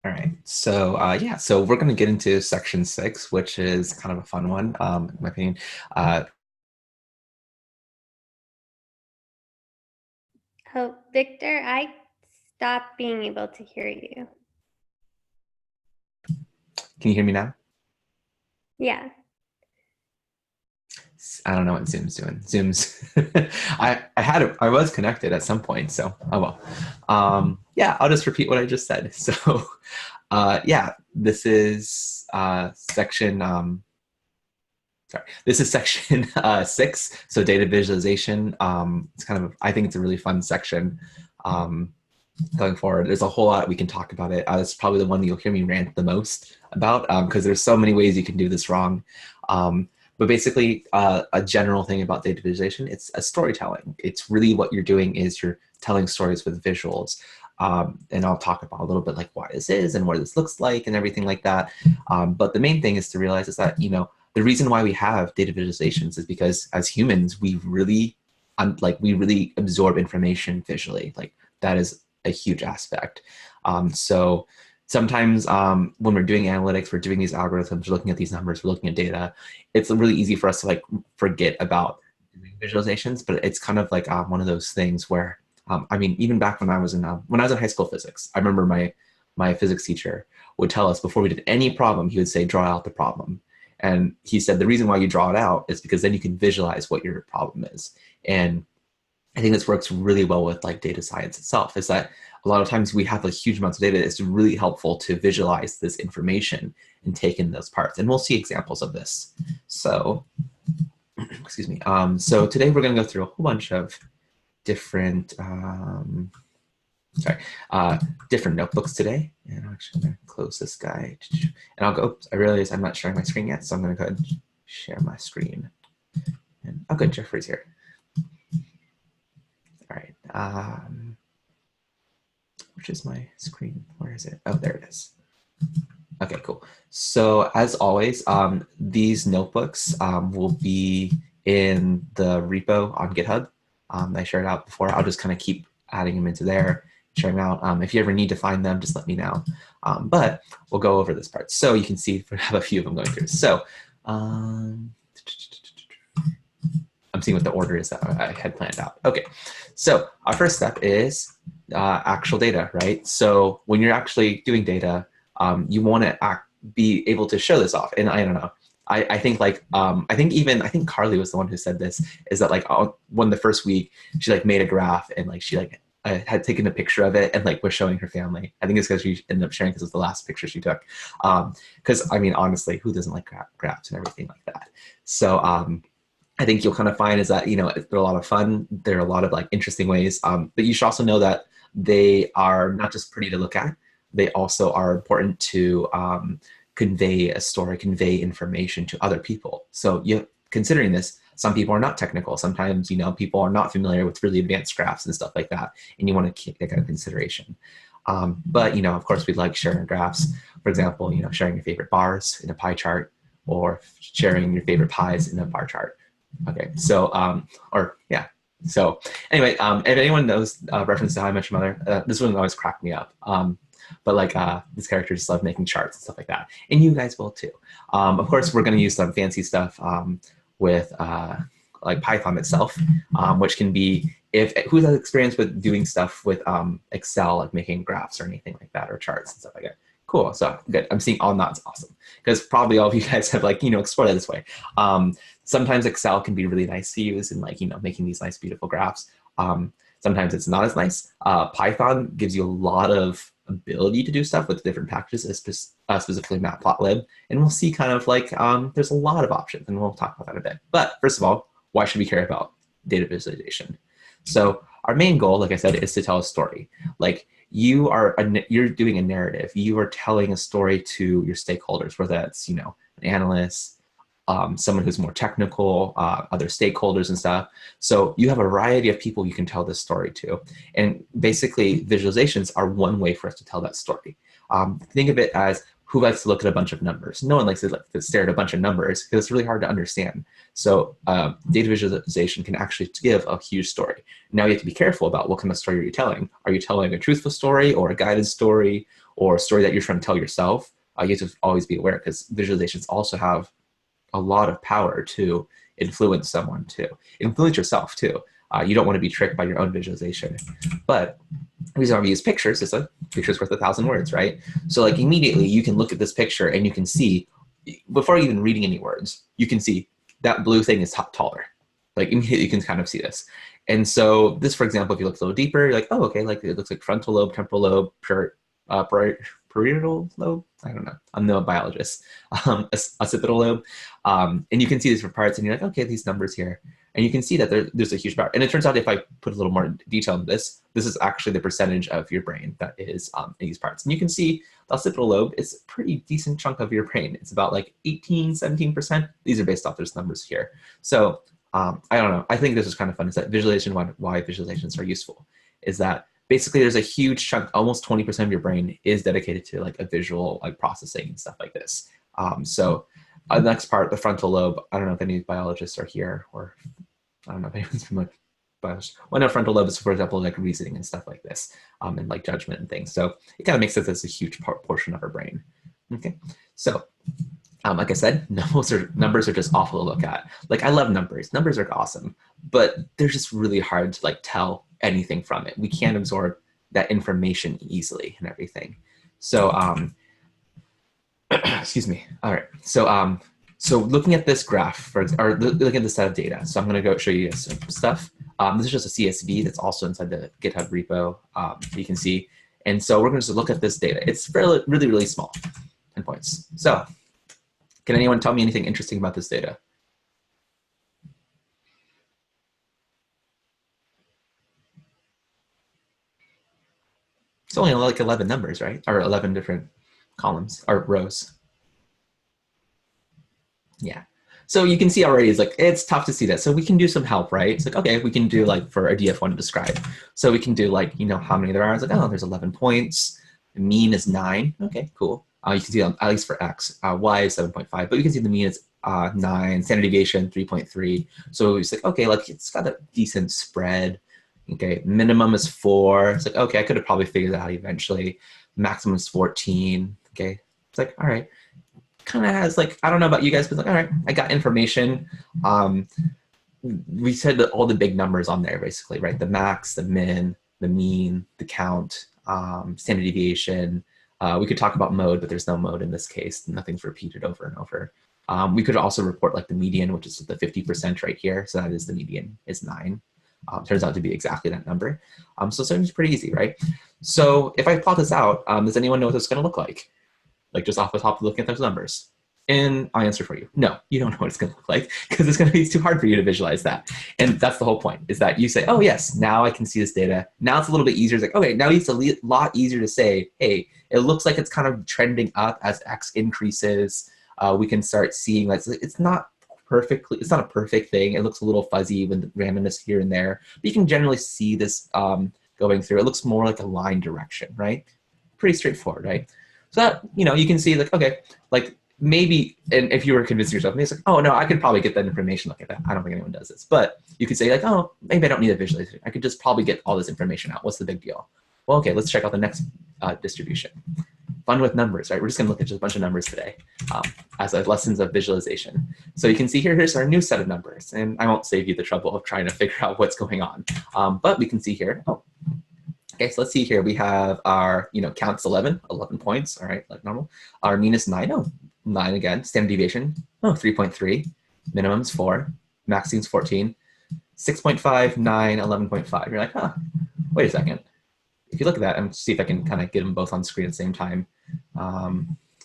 All right. So yeah, so we're going to get into section 6, which is kind of a fun one, in my opinion. Uh, Oh, Victor, I stopped being able to hear you. can you hear me now? Yeah. I don't know what Zoom's doing. Zoom's. I was connected at some point, so oh well. Yeah, I'll just repeat what I just said. So yeah, this is section. Sorry, this is section 6. So data visualization. It's kind of I think it's a really fun section. Um, Going forward. There's a whole lot we can talk about it. It's probably the one that you'll hear me rant the most about because there's so many ways you can do this wrong. But basically, a general thing about data visualization, it's a storytelling. It's really what you're doing is you're telling stories with visuals. And I'll talk about a little bit like why this is and what this looks like and everything like that. But the main thing is to realize is that, the reason why we have data visualizations is because as humans, we really absorb information visually. Like that is a huge aspect. So sometimes when we're doing analytics, we're doing these algorithms, we're looking at these numbers, we're looking at data. It's really easy for us to like forget about doing visualizations, but it's kind of like one of those things where, I mean, even back when I was in high school physics, I remember my physics teacher would tell us before we did any problem, he would say, draw out the problem. And he said, the reason why you draw it out is because then you can visualize what your problem is. And I think this works really well with like data science itself, is that a lot of times we have like huge amounts of data. It's really helpful to visualize this information and take in those parts. And we'll see examples of this. So, excuse me. So today we're going to go through a whole bunch of different, different notebooks today. And I'm actually going to close this guy. And I'll go, I realize I'm not sharing my screen yet, so I'm going to go ahead and share my screen. And, oh, good, Jeffrey's here. All right. Which is my screen? Where is it? Oh, there it is. Okay, cool. So as always, these notebooks will be in the repo on GitHub. I shared out before. I'll just kind of keep adding them into there, sharing them out. If you ever need to find them, just let me know. But we'll go over this part. So you can see we have a few of them going through. So I'm seeing what the order is that I had planned out. Okay, so our first step is actual data, right? So when you're actually doing data, you want to be able to show this off. And I don't know. I think like I think Carly was the one who said this, is that like when the first week she like made a graph and like she like had taken a picture of it and like was showing her family. I think it's because she ended up sharing because it was the last picture she took. Because I mean, honestly, who doesn't like graphs and everything like that? So I think you'll kind of find is that, they're a lot of fun. There are a lot of like interesting ways, but you should also know that they are not just pretty to look at. They also are important to convey a story, convey information to other people. So considering this, some people are not technical. Sometimes, people are not familiar with really advanced graphs and stuff like that, and you want to keep that kind of consideration. But, of course, we like sharing graphs. For example, sharing your favorite bars in a pie chart or sharing your favorite pies in a bar chart. Okay, so, or yeah. So anyway, if anyone knows reference to How I Met Your Mother, this one always cracked me up. But like these characters just love making charts and stuff like that. And you guys will too. Of course, we're going to use some fancy stuff with like Python itself, which can be, if who has experience with doing stuff with Excel, like making graphs or anything like that, or charts and stuff like that. Cool, so good. I'm seeing all nods, awesome. Because probably all of you guys have like, explored it this way. Sometimes Excel can be really nice to use in like, making these nice, beautiful graphs. Sometimes it's not as nice. Python gives you a lot of ability to do stuff with different packages, specifically Matplotlib. And we'll see kind of like, there's a lot of options, and we'll talk about that a bit. But first of all, why should we care about data visualization? So our main goal, like I said, is to tell a story. Like you're doing a narrative. You are telling a story to your stakeholders, whether that's, an analyst, someone who's more technical, other stakeholders and stuff. So you have a variety of people you can tell this story to. And basically, visualizations are one way for us to tell that story. Think of it as, who likes to look at a bunch of numbers? No one likes to stare at a bunch of numbers because it's really hard to understand. So data visualization can actually give a huge story. Now you have to be careful about what kind of story you're telling. Are you telling a truthful story or a guided story or a story that you're trying to tell yourself, you have to always be aware, because visualizations also have a lot of power to influence someone too, influence yourself too. You don't want to be tricked by your own visualization. But the reason why we use pictures is a picture's worth 1,000 words, right? So like immediately you can look at this picture and you can see, before even reading any words, you can see that blue thing is taller. Like immediately you can kind of see this. And so this, for example, if you look a little deeper, you're like, oh, okay, like it looks like frontal lobe, temporal lobe, parietal lobe. I don't know. I'm no biologist. Occipital lobe. And you can see these parts and you're like, okay, these numbers here. And you can see that there's a huge power. And it turns out if I put a little more detail in this is actually the percentage of your brain that is in these parts. And you can see the occipital lobe is a pretty decent chunk of your brain. It's about like 18, 17%. These are based off those numbers here. So I don't know. I think this is kind of fun. Is that visualization, why visualizations are useful, is that basically there's a huge chunk, almost 20% of your brain is dedicated to like a visual like processing and stuff like this. So the next part, the frontal lobe, I don't know if any biologists are here, or I don't know if anyone's from like biologists. Well, no, frontal lobe is, for example, like reasoning and stuff like this, and like judgment and things. So it kind of makes sense as a huge portion of our brain. Okay, so like I said, numbers are just awful to look at. Like I love numbers. Numbers are awesome, but they're just really hard to like tell anything from it. We can't absorb that information easily and everything. So excuse me. All right. So looking at this graph, or looking at the set of data. So I'm going to go show you some stuff. This is just a CSV that's also inside the GitHub repo. You can see. And so we're going to just look at this data. It's really, really small, 10 points. So can anyone tell me anything interesting about this data? It's only like 11 numbers, right? Or 11 different columns or rows. Yeah. So you can see already it's like, it's tough to see that. So we can do some help, right? It's like, okay, we can do like for a DF1 to describe. So we can do like, you know, how many there are. It's like, oh, there's 11 points. The mean is 9. Okay, cool. You can see at least for X, Y is 7.5, but you can see the mean is 9, standard deviation 3.3. So it's like, okay, like it's got a decent spread. Okay, minimum is 4. It's like, okay, I could have probably figured that out eventually. Maximum is 14. Okay, it's like, all right. Kind of has like, I don't know about you guys, but like, all right, I got information. We said that all the big numbers on there basically, right? The max, the min, the mean, the count, standard deviation. We could talk about mode, but there's no mode in this case. Nothing's repeated over and over. We could also report like the median, which is the 50% right here. So that is the median is 9. Turns out to be exactly that number. So it's pretty easy, right? So if I plot this out, does anyone know what this is going to look like? Like just off the top of looking at those numbers? And I'll answer for you. No, you don't know what it's going to look like because it's going to be too hard for you to visualize that. And that's the whole point, is that you say, oh yes, now I can see this data. Now it's a little bit easier. It's like, okay, now it's a lot easier to say, hey, it looks like it's kind of trending up as X increases. We can start seeing like it's not perfectly, it's not a perfect thing. It looks a little fuzzy with randomness here and there, but you can generally see this going through. It looks more like a line direction, right? Pretty straightforward, right? So that, you know, you can see like, okay, like maybe, and if you were convincing yourself, maybe it's like, oh no, I could probably get that information. Look at that. I don't think anyone does this, but you could say like, oh, maybe I don't need a visualization. I could just probably get all this information out. What's the big deal? Well, okay, let's check out the next distribution. Fun with numbers, right? We're just gonna look at just a bunch of numbers today as lessons of visualization. So you can see here, here's our new set of numbers, and I won't save you the trouble of trying to figure out what's going on. But we can see here, oh, okay, so let's see here. We have our, you know, count's 11 points, all right, like normal. Our mean is 9, oh, 9 again. Standard deviation, oh, 3.3. Minimum's 4. Maximum's 14. 6.5, 9, 11.5. You're like, huh, wait a second. If you look at that, I'm see if I can kind of get them both on screen at the same time.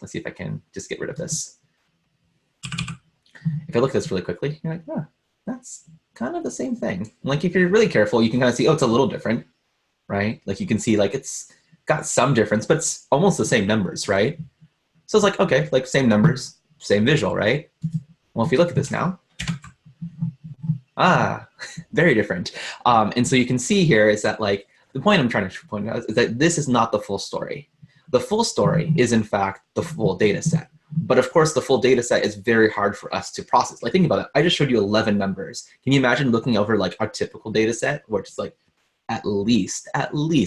Let's see if I can just get rid of this. If I look at this really quickly, you're like, huh, that's kind of the same thing. Like if you're really careful, you can kind of see, oh, it's a little different, right? Like you can see like it's got some difference, but it's almost the same numbers, right? So it's like, okay, like same numbers, same visual, right? Well, if you look at this now, very different. And so you can see here is that like, the point I'm trying to point out is that this is not the full story. The full story is in fact the full data set. But of course, the full data set is very hard for us to process. Like think about it, I just showed you 11 numbers. Can you imagine looking over like our typical data set where it's like at least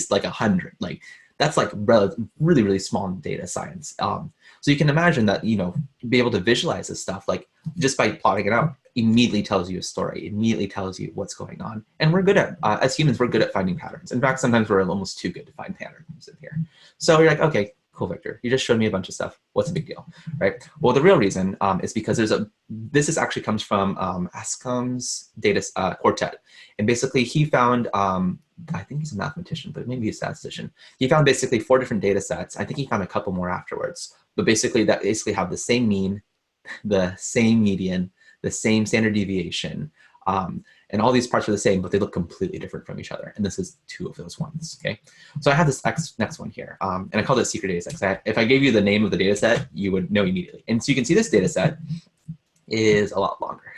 like 100, like That's like really, really small data science. So you can imagine that, be able to visualize this stuff, like just by plotting it out, immediately tells you a story, immediately tells you what's going on. And we're good at, as humans, we're good at finding patterns. In fact, sometimes we're almost too good to find patterns in here. So you're like, okay, cool, Victor, you just showed me a bunch of stuff. What's the big deal, right? Well, the real reason is because this actually comes from Ascom's data quartet. And basically he found, I think he's a mathematician, but maybe a statistician. He found basically 4 different data sets. I think he found a couple more afterwards, but basically that have the same mean, the same median, the same standard deviation, and all these parts are the same, but they look completely different from each other. And this is 2 of those ones, okay? So I have this next one here, and I call it secret data set. If I gave you the name of the data set, you would know immediately. And so you can see this data set is a lot longer.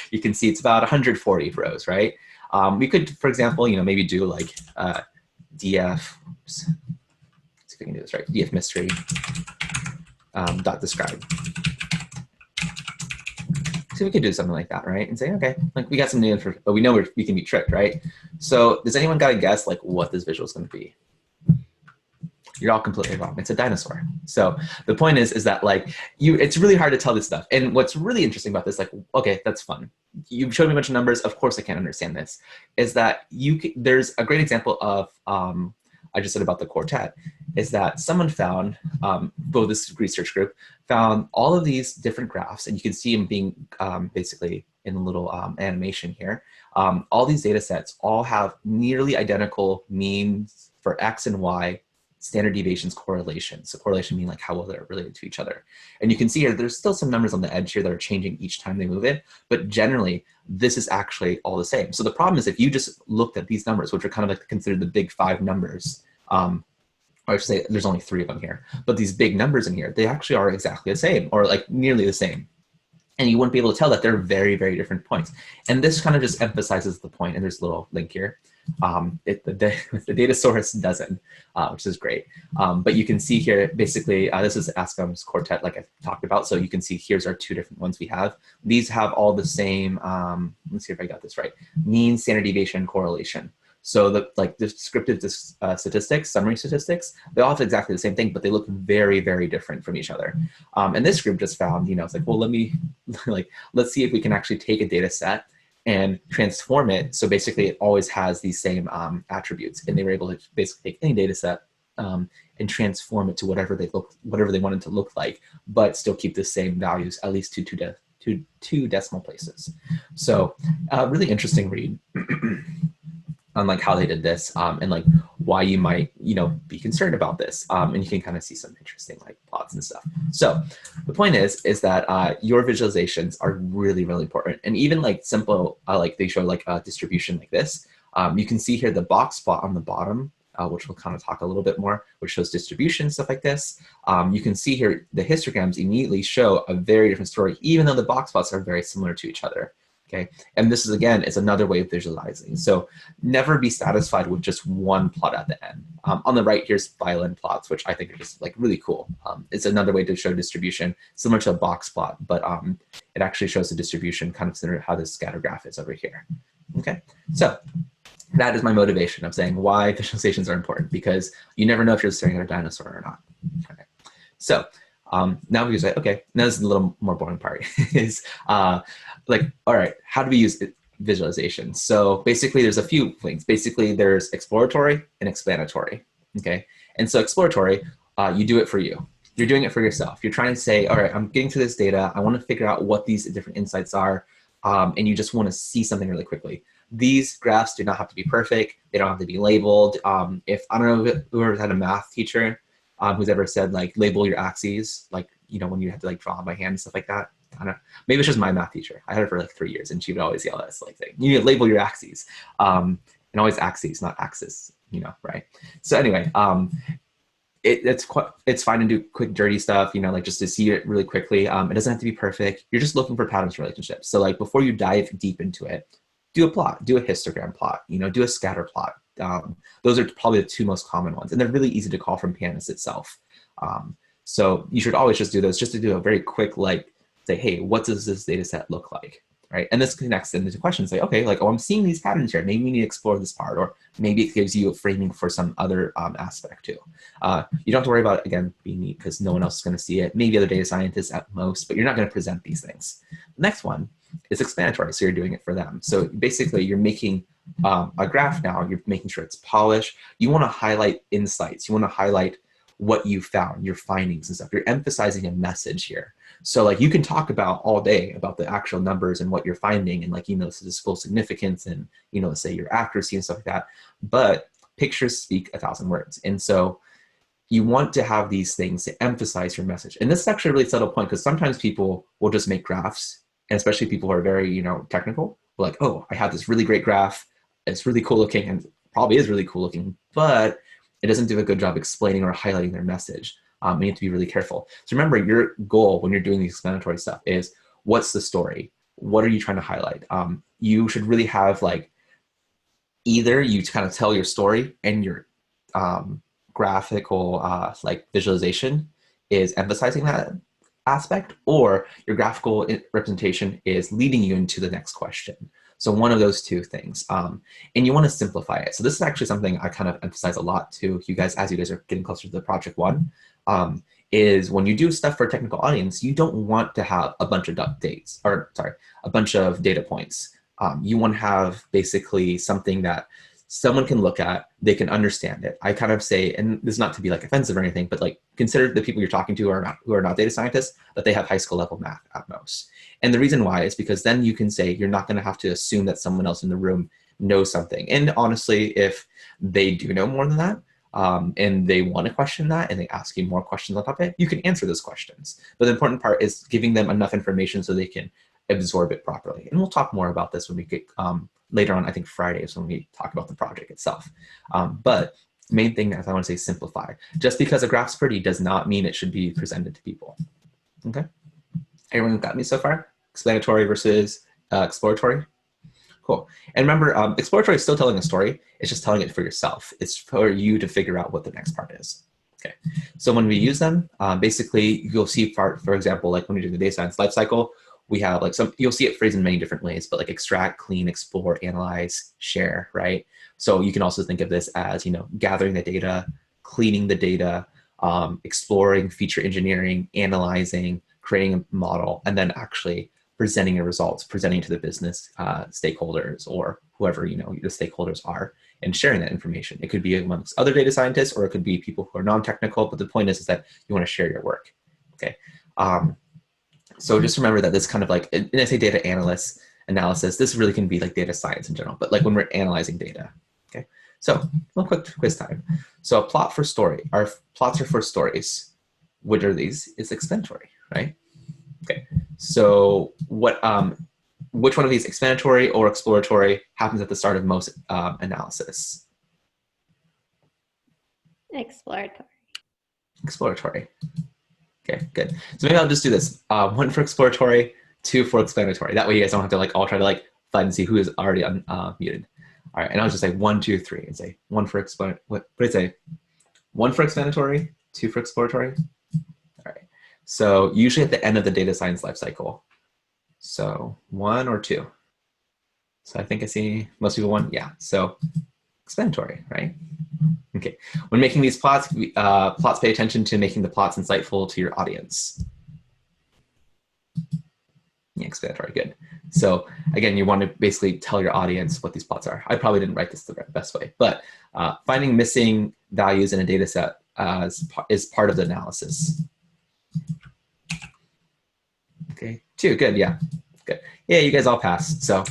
You can see it's about 140 rows, right? We could, for example, maybe do like df, oops, let's see if I can do this right, df mystery dot describe. So we could do something like that, right? And say, okay, like we got some new info, but we know we can be tricked, right? So does anyone got a guess like what this visual is going to be? You're all completely wrong. It's a dinosaur. So the point is that like it's really hard to tell this stuff. And what's really interesting about this, like, okay, that's fun. You showed me a bunch of numbers. Of course I can't understand this. Is that there's a great example of, I just said about the quartet, is that someone found, this research group found all of these different graphs, and you can see them being basically in a little animation here. All these data sets all have nearly identical means for X and Y, standard deviations correlation. So correlation means like how well they're related to each other. And you can see here, there's still some numbers on the edge here that are changing each time they move it, but generally this is actually all the same. So the problem is if you just looked at these numbers, which are kind of like considered the big 5 numbers, or I should say there's only 3 of them here, but these big numbers in here, they actually are exactly the same or like nearly the same. And you wouldn't be able to tell that they're very, very different points. And this kind of just emphasizes the point, and there's a little link here. The data source doesn't, which is great. But you can see here, basically, this is Ascom's quartet, like I talked about. So you can see here's our 2 different ones we have. These have all the same, let's see if I got this right, mean, standard deviation, correlation. So the descriptive statistics, summary statistics, they all have exactly the same thing, but they look very, very different from each other. And this group just found, it's like, well, let's see if we can actually take a data set and transform it. So basically it always has these same attributes, and they were able to basically take any data set and transform it to whatever they wanted to look like, but still keep the same values, at least to two decimal places. So really interesting read. On like how they did this and like why you might, be concerned about this. And you can kind of see some interesting like plots and stuff. So the point is that your visualizations are really, really important. And even like simple, like they show like a distribution like this. You can see here the box plot on the bottom, which we'll kind of talk a little bit more, which shows distribution, stuff like this. You can see here the histograms immediately show a very different story, even though the box plots are very similar to each other. Okay, and this is, again, it's another way of visualizing. So never be satisfied with just one plot at the end. On the right, here's violin plots, which I think are just like really cool. It's another way to show distribution, similar to a box plot, but it actually shows the distribution, kind of similar to how this scatter graph is over here. Okay, so that is my motivation of saying why visualizations are important, because you never know if you're staring at a dinosaur or not. Okay, so now we say, okay, now this is a little more boring part, is like, all right, how do we use visualization? So basically there's a few things. Basically there's exploratory and explanatory, okay? And so exploratory, you do it for you. You're doing it for yourself. You're trying to say, all right, I'm getting to this data. I want to figure out what these different insights are. And you just want to see something really quickly. These graphs do not have to be perfect. They don't have to be labeled. If, I don't know whoever's had a math teacher who's ever said like, label your axes, like, when you have to like draw by hand and stuff like that. I don't know. Maybe it's just my math teacher. I had her for like 3 years, and she would always yell at us like, saying, you need to label your axes, and always axes, not axis, right? So anyway, it's fine to do quick, dirty stuff, like just to see it really quickly. It doesn't have to be perfect. You're just looking for patterns relationships. So like before you dive deep into it, do a plot, do a histogram plot, do a scatter plot. Those are probably the 2 most common ones, and they're really easy to call from Pandas itself. So you should always just do those, just to do a very quick, like, say, hey, what does this data set look like? right? And this connects into questions like, okay, like, oh, I'm seeing these patterns here. Maybe we need to explore this part, or maybe it gives you a framing for some other aspect too. You don't have to worry about it, again, being neat because no one else is going to see it. Maybe other data scientists at most, but you're not going to present these things. The next one is explanatory, so you're doing it for them. So basically, you're making a graph now. You're making sure it's polished. You want to highlight insights. You want to highlight what you found, your findings and stuff. You're emphasizing a message here. So like you can talk about all day about the actual numbers and what you're finding and like, statistical significance and, say your accuracy and stuff like that, but pictures speak 1,000 words. And so you want to have these things to emphasize your message. And this is actually a really subtle point because sometimes people will just make graphs, and especially people who are very, technical, like, oh, I have this really great graph. It's really cool looking and probably is really cool looking, but it doesn't do a good job explaining or highlighting their message. You have to be really careful. So remember, your goal when you're doing the explanatory stuff is, what's the story? What are you trying to highlight? You should really have like, either you kind of tell your story and your graphical like visualization is emphasizing that aspect, or your graphical representation is leading you into the next question. So one of those two things, and you want to simplify it. So this is actually something I kind of emphasize a lot to you guys as you guys are getting closer to the project one, is when you do stuff for a technical audience, you don't want to have a bunch of a bunch of data points. You want to have basically something that someone can look at, they can understand it. I kind of say, and this is not to be like offensive or anything, but like consider the people you're talking to who are not data scientists, that they have high school level math at most. And the reason why is because then you can say, you're not going to have to assume that someone else in the room knows something. And honestly, if they do know more than that, and they want to question that and they ask you more questions on top of it, you can answer those questions. But the important part is giving them enough information so they can absorb it properly. And we'll talk more about this when we get later on, I think Fridays, when we talk about the project itself. But main thing is I want to say simplify. Just because a graph's pretty does not mean it should be presented to people. Okay? Everyone got me so far? Explanatory versus exploratory? Cool. And remember, exploratory is still telling a story. It's just telling it for yourself. It's for you to figure out what the next part is. Okay. So when we use them, basically you'll see, for example, like when we do the data science lifecycle, we have like you'll see it phrased in many different ways, but like extract, clean, explore, analyze, share, right? So you can also think of this as, gathering the data, cleaning the data, exploring, feature engineering, analyzing, creating a model, and then actually presenting your results, presenting to the business stakeholders or whoever, the stakeholders are, and sharing that information. It could be amongst other data scientists, or it could be people who are non-technical, but the point is that you want to share your work, okay? So just remember that this kind of like, and I say data analysis, this really can be like data science in general, but like when we're analyzing data, okay? So a little quick quiz time. So a plot for story, our plots are for stories. Which are these? It's explanatory, right? Okay, so which one of these, explanatory or exploratory, happens at the start of most analysis? Exploratory. Exploratory. Okay, good. So maybe I'll just do this. 1 for exploratory, 2 for explanatory. That way you guys don't have to like all try to like find and see who is already muted. All right, and I'll just say 1, 2, 3, and say 1 for what did I say? 1 for explanatory, 2 for exploratory. All right. So usually at the end of the data science lifecycle. So 1 or 2. So I think I see most people 1. Yeah. So explanatory, right? Okay. When making these plots, plots pay attention to making the plots insightful to your audience. Yeah, explanatory, good. So again, you want to basically tell your audience what these plots are. I probably didn't write this the best way, but finding missing values in a data set is part of the analysis. Okay, 2, good, yeah, good. Yeah, you guys all passed, so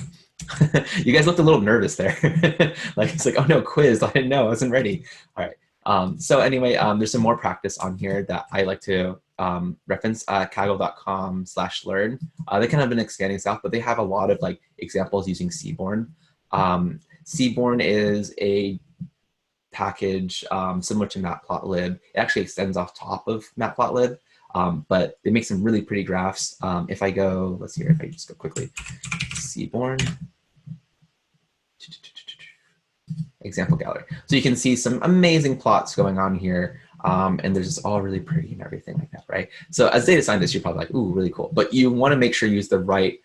you guys looked a little nervous there. Like, it's like, oh no, quiz, I didn't know, I wasn't ready. All right, so anyway, there's some more practice on here that I like to reference, kaggle.com/learn. They kind of been expanding stuff, but they have a lot of like examples using Seaborn. Seaborn is a package similar to Matplotlib. It actually extends off top of Matplotlib, but they make some really pretty graphs. If I go, let's see here, if I just go quickly, Seaborn, example gallery. So you can see some amazing plots going on here. And they're just all really pretty and everything like that, right? So as data scientists, you're probably like, ooh, really cool. But you want to make sure you use the right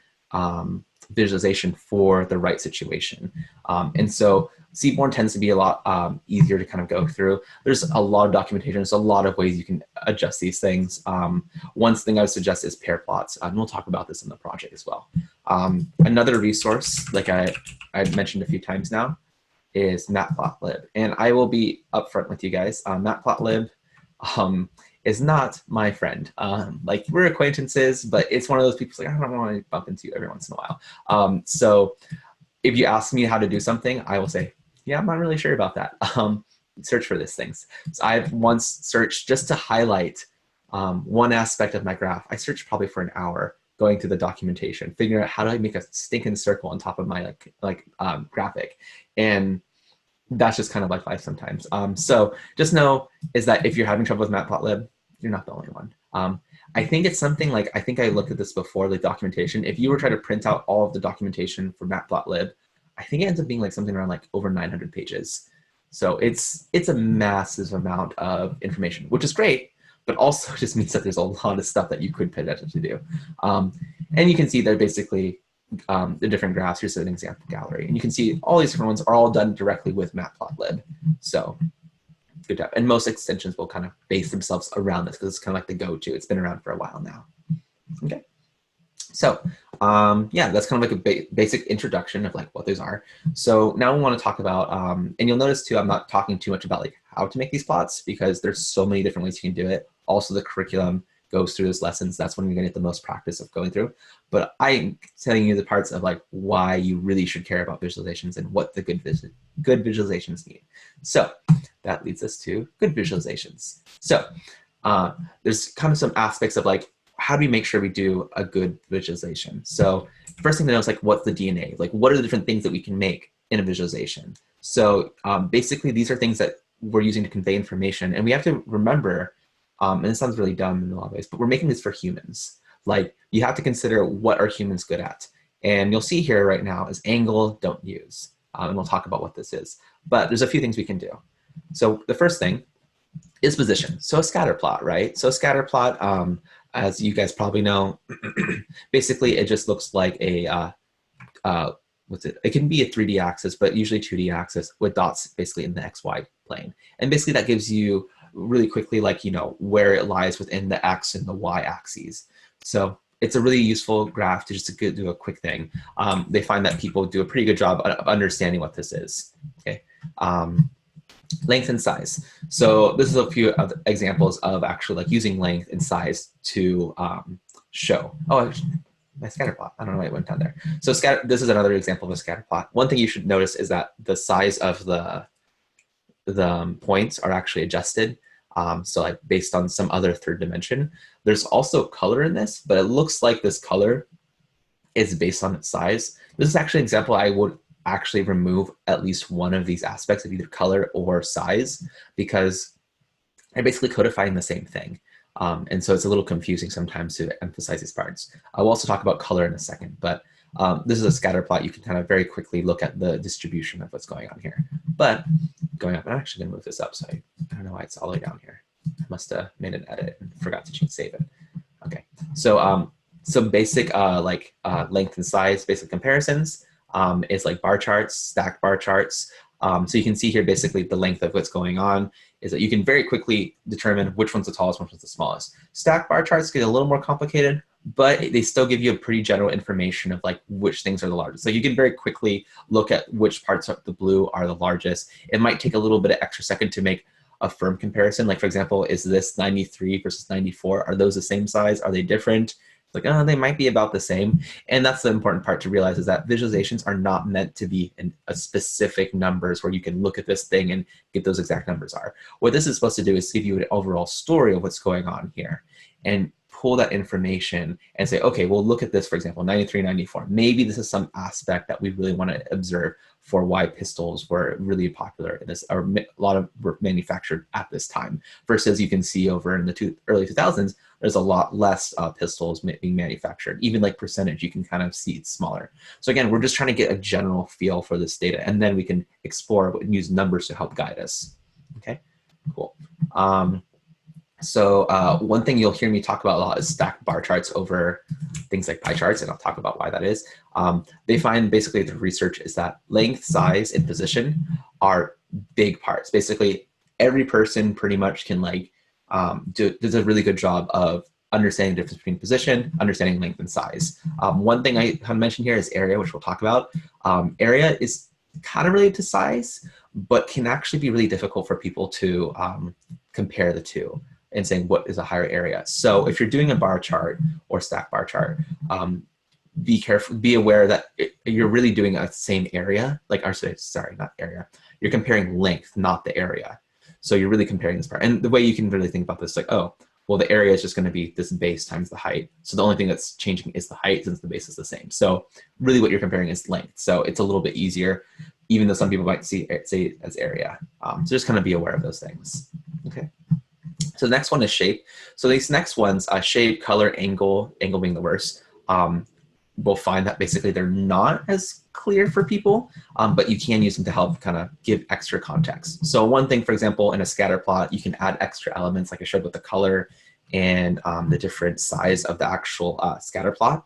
visualization for the right situation. And so Seaborn tends to be a lot easier to kind of go through. There's a lot of documentation. There's a lot of ways you can adjust these things. One thing I would suggest is pair plots, and we'll talk about this in the project as well. Another resource, like I've mentioned a few times now, is Matplotlib. And I will be upfront with you guys. Matplotlib is not my friend. Like, we're acquaintances, but it's one of those people like, I don't want to bump into you every once in a while. So if you ask me how to do something, I will say, yeah, I'm not really sure about that. Search for these things. So I've once searched just to highlight one aspect of my graph. I searched probably for an hour going through the documentation, figuring out how do I make a stinking circle on top of my graphic. And that's just kind of like life sometimes. So just know is that if you're having trouble with Matplotlib, you're not the only one. I think it's something like, I think I looked at this before, the documentation. If you were trying to print out all of the documentation for Matplotlib, I think it ends up being like something around like over 900 pages. So it's a massive amount of information, which is great, but also just means that there's a lot of stuff that you could potentially do. And you can see they're basically the different graphs. Here's an example gallery. And you can see all these different ones are all done directly with Matplotlib. So good job. And most extensions will kind of base themselves around this because it's kind of like the go-to. It's been around for a while now. Okay. So yeah, that's kind of like a basic introduction of like what those are. So now we want to talk about, and you'll notice too, I'm not talking too much about like how to make these plots because there's so many different ways you can do it. Also the curriculum goes through those lessons. That's when you're gonna get the most practice of going through. But I'm telling you the parts of like why you really should care about visualizations and what the good visualizations need. So that leads us to good visualizations. So there's kind of some aspects of like, how do we make sure we do a good visualization? So first thing to know is like, what's the DNA? Like, what are the different things that we can make in a visualization? So basically, these are things that we're using to convey information. And we have to remember, and it sounds really dumb in a lot of ways, but we're making this for humans. Like, you have to consider what are humans good at. And you'll see here right now is angle, don't use. And we'll talk about what this is. But there's a few things we can do. So the first thing is position. So a scatter plot, right? So a scatter plot, as you guys probably know, basically it just looks like a, what's it? It can be a 3D axis, but usually 2D axis with dots basically in the XY plane. And basically that gives you really quickly, like, you know, where it lies within the X and the Y axes. So it's a really useful graph to just do a quick thing. They find that people do a pretty good job of understanding what this is, okay? Length and size. So this is a few other examples of actually like using length and size to show. Oh, my scatter plot. I don't know why it went down there. So this is another example of a scatter plot. One thing you should notice is that the size of the points are actually adjusted. So like based on some other third dimension. There's also color in this, but it looks like this color is based on its size. This is actually an example I would actually remove at least one of these aspects of either color or size because they're basically codifying the same thing. And so it's a little confusing sometimes to emphasize these parts. I'll also talk about color in a second, but this is a scatter plot. You can kind of very quickly look at the distribution of what's going on here. But going up, I'm actually gonna move this up, so I don't know why it's all the way down here. I must have made an edit and forgot to save it. Okay, so some basic length and size, basic comparisons. Is like bar charts, stacked bar charts. So you can see here basically the length of what's going on is that you can very quickly determine which one's the tallest, which one's the smallest. Stacked bar charts get a little more complicated, but they still give you a pretty general information of like which things are the largest. So you can very quickly look at which parts of the blue are the largest. It might take a little bit of extra second to make a firm comparison. Like for example, is this 93 versus 94? Are those the same size? Are they different? Like, oh, they might be about the same. And that's the important part to realize is that visualizations are not meant to be in a specific numbers where you can look at this thing and get those exact numbers are. What this is supposed to do is give you an overall story of what's going on here and pull that information and say, okay, well, look at this, for example, 93, 94. Maybe this is some aspect that we really want to observe for why pistols were really popular in this, or a lot of were manufactured at this time, versus you can see over in the early 2000s, there's a lot less pistols being manufactured. Even like percentage, you can kind of see it's smaller. So again, we're just trying to get a general feel for this data, and then we can explore and use numbers to help guide us. Okay, cool. So one thing you'll hear me talk about a lot is stacked bar charts over things like pie charts, and I'll talk about why that is. They find basically the research is that length, size, and position are big parts. Basically, every person pretty much can like does a really good job of understanding the difference between position, understanding length and size. One thing I kind of mentioned here is area, which we'll talk about. Area is kind of related to size, but can actually be really difficult for people to compare the two and saying what is a higher area. So if you're doing a bar chart or stack bar chart, be careful, be aware that you're really doing a same area, like, sorry, not area. You're comparing length, not the area. So you're really comparing this part. And the way you can really think about this, like, oh, well, the area is just going to be this base times the height. So the only thing that's changing is the height since the base is the same. So really what you're comparing is length. So it's a little bit easier, even though some people might say it as area. So just kind of be aware of those things. Okay. So the next one is shape. So these next ones, shape, color, angle being the worst, we'll find that basically they're not as clear for people, but you can use them to help kind of give extra context. So one thing, for example, in a scatter plot, you can add extra elements like I showed with the color and the different size of the actual scatter plot.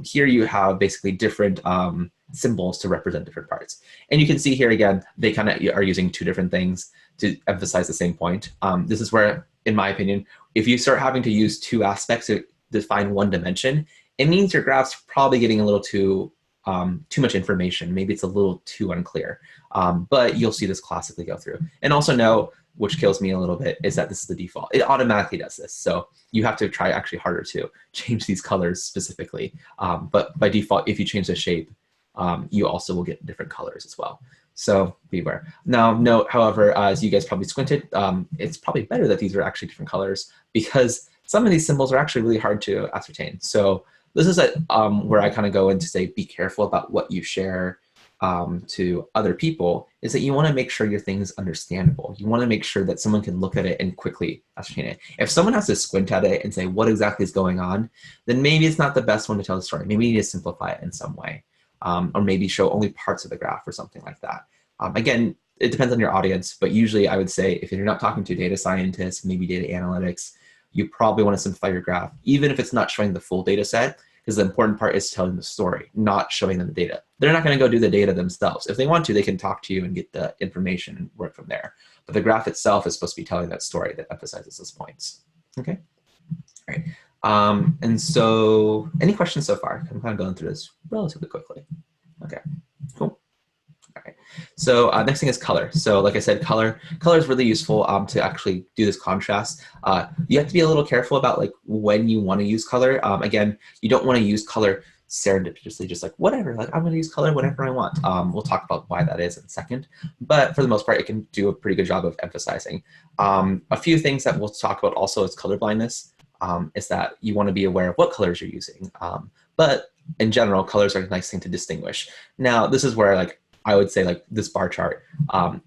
Here you have basically different symbols to represent different parts. And you can see here again, they kind of are using two different things to emphasize the same point. This is where, in my opinion, if you start having to use two aspects to define one dimension, it means your graph's probably getting a little too much information. Maybe it's a little too unclear, but you'll see this classically go through. And also know, which kills me a little bit, is that this is the default. It automatically does this. So you have to try actually harder to change these colors specifically. But by default, if you change the shape, you also will get different colors as well. So beware. Now, note, however, as you guys probably squinted, it's probably better that these are actually different colors because some of these symbols are actually really hard to ascertain. So this is where I kind of go in to say, be careful about what you share to other people, is that you want to make sure your thing is understandable. You want to make sure that someone can look at it and quickly ascertain it. If someone has to squint at it and say, what exactly is going on, then maybe it's not the best one to tell the story. Maybe you need to simplify it in some way, or maybe show only parts of the graph or something like that. Again, it depends on your audience, but usually I would say if you're not talking to data scientists, maybe data analytics, you probably want to simplify your graph, even if it's not showing the full data set, because the important part is telling the story, not showing them the data. They're not going to go do the data themselves. If they want to, they can talk to you and get the information and work from there. But the graph itself is supposed to be telling that story that emphasizes those points. Okay. All right. And so any questions so far? I'm kind of going through this relatively quickly. Okay, cool. All right. So next thing is color. So like I said, color is really useful to actually do this contrast. You have to be a little careful about like when you want to use color. Again, you don't want to use color serendipitously, just like whatever, like I'm going to use color whenever I want. We'll talk about why that is in a second. But for the most part, it can do a pretty good job of emphasizing. A few things that we'll talk about also is color blindness, is that you want to be aware of what colors you're using. But in general, colors are a nice thing to distinguish. Now, this is where like I would say like this bar chart,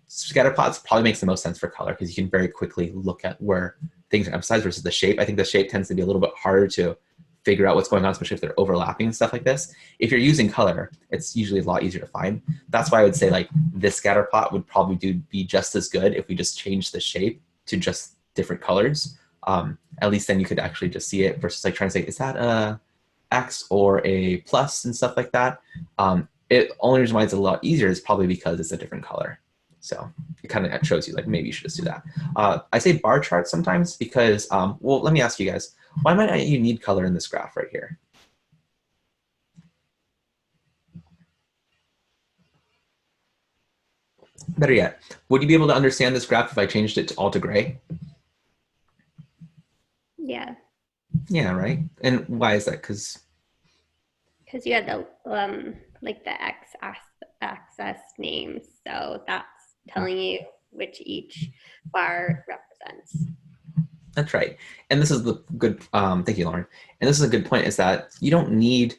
Scatterplots probably makes the most sense for color because you can very quickly look at where things are emphasized versus the shape. I think the shape tends to be a little bit harder to figure out what's going on, especially if they're overlapping and stuff like this. If you're using color, it's usually a lot easier to find. That's why I would say like this Scatterplot would probably be just as good if we just changed the shape to just different colors. At least then you could actually just see it versus like trying to say, is that a X or a plus and stuff like that. It only reason why it's a lot easier is probably because it's a different color. So it kind of shows you like maybe you should just do that. I say bar chart sometimes because, well, let me ask you guys, why might you need color in this graph right here? Better yet, would you be able to understand this graph if I changed it all to gray? Yeah. Yeah, right. And why is that? Because you had the like the x-axis names, so that's telling you which each bar represents. That's right. And this is the good, thank you, Lauren. And this is a good point, is that you don't need,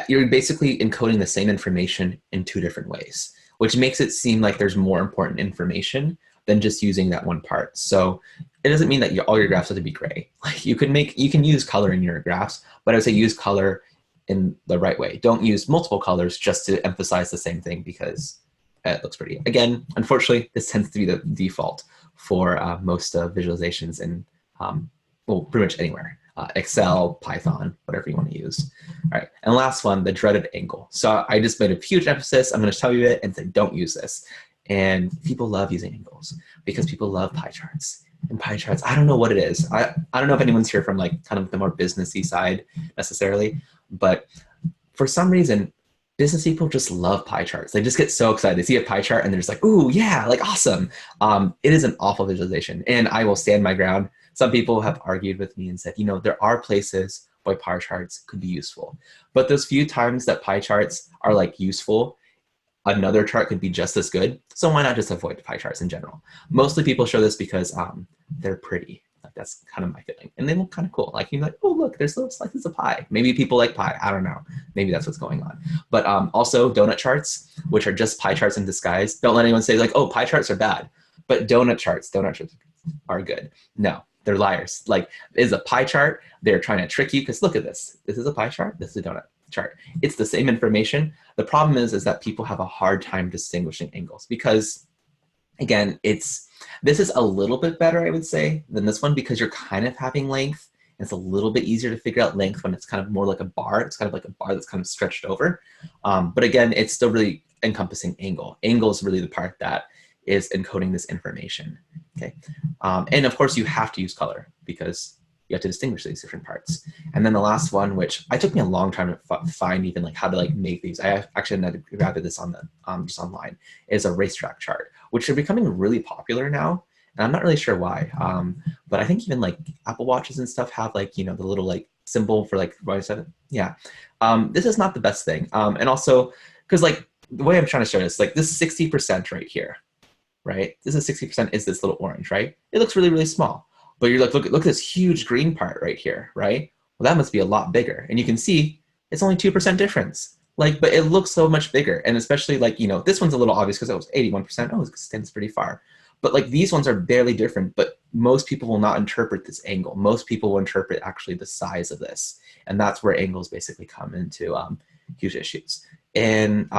you're basically encoding the same information in two different ways, which makes it seem like there's more important information than just using that one part. So it doesn't mean that all your graphs have to be gray. Like you can use color in your graphs, but I would say use color in the right way. Don't use multiple colors just to emphasize the same thing because it looks pretty. Again, unfortunately, this tends to be the default for most visualizations and well, pretty much anywhere. Excel, Python, whatever you want to use. All right, and last one, the dreaded angle. So I just made a huge emphasis. I'm going to tell you it and say don't use this. And people love using angles because people love pie charts. And pie charts, I don't know what it is. I don't know if anyone's here from like kind of the more businessy side necessarily, but for some reason, business people just love pie charts. They just get so excited. They see a pie chart and they're just like, ooh, yeah, like awesome. It is an awful visualization. And I will stand my ground. Some people have argued with me and said, you know, there are places where pie charts could be useful. But those few times that pie charts are like useful, another chart could be just as good. So why not just avoid pie charts in general? Mostly people show this because they're pretty. Like that's kind of my feeling. And they look kind of cool. Like you're like, oh, look, there's little slices of pie. Maybe people like pie. I don't know. Maybe that's what's going on. But also donut charts, which are just pie charts in disguise. Don't let anyone say like, oh, pie charts are bad. But donut charts are good. No, they're liars. Like it is a pie chart. They're trying to trick you because look at this. This is a pie chart. This is a donut chart. It's the same information. The problem is that people have a hard time distinguishing angles because, again, this is a little bit better, I would say, than this one because you're kind of having length. And it's a little bit easier to figure out length when it's kind of more like a bar. It's kind of like a bar that's kind of stretched over. But again, it's still really encompassing angle. Angle is really the part that is encoding this information. Okay, and of course you have to use color because you have to distinguish these different parts. And then the last one, which it took me a long time to find even like how to like make these. I actually ended up grabbing this on the just online, is a racetrack chart, which are becoming really popular now. And I'm not really sure why, but I think even like Apple Watches and stuff have like, you know, the little like symbol for like 7. Yeah, this is not the best thing. And also, because like the way I'm trying to show this, like this 60% right here, right? This is 60% is this little orange, right? It looks really, really small. But you're like, look at this huge green part right here, right? Well, that must be a lot bigger. And you can see it's only 2% difference. Like, but it looks so much bigger. And especially like, you know, this one's a little obvious because it was 81%. Oh, it extends pretty far. But like these ones are barely different, but most people will not interpret this angle. Most people will interpret actually the size of this. And that's where angles basically come into huge issues. And